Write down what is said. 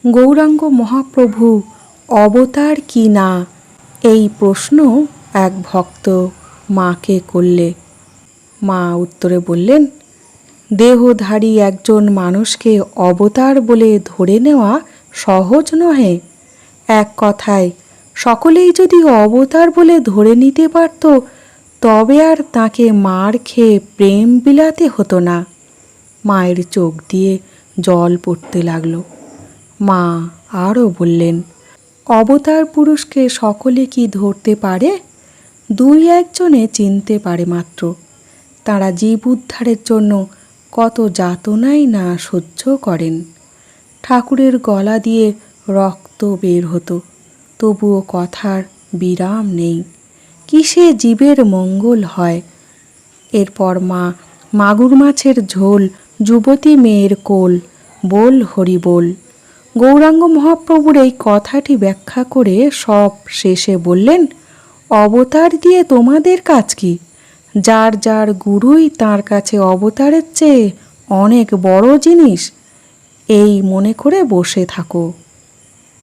গৌরাঙ্গ মহাপ্রভু অবতার কি না, এই প্রশ্ন এক ভক্ত মাকে করলে। মা উত্তরে বললেন, দেহধারী একজন মানুষকে অবতার বলে ধরে নেওয়া সহজ নহে। এক কথায় সকলেই যদি অবতার বলে ধরে নিতে পারত, তবে আর তাকে মার খেয়ে প্রেম বিলাতে হতো না। মায়ের চোখ দিয়ে জল পড়তে লাগল। মা আরও বললেন, অবতার পুরুষকে সকলে কি ধরতে পারে? দুই একজনে চিনতে পারে মাত্র। তাঁরা জীব উদ্ধারের জন্য কত যাতনাই না সহ্য করেন। ঠাকুরের গলা দিয়ে রক্ত বের হতো, তবুও কথার বিরাম নেই। কিসে জীবের মঙ্গল হয়? এরপর মা মাগুর মাছের ঝোল, যুবতী মেয়ের কোল, বল হরি বল। গৌরাঙ্গ মহাপ্রভুর এই কথাটি ব্যাখ্যা করে সব শেষে বললেন, অবতার দিয়ে তোমাদের কাজ কি? যার যার গুরুই তার কাছে অবতারের চেয়ে অনেক বড় জিনিস, এই মনে করে বসে থাকো।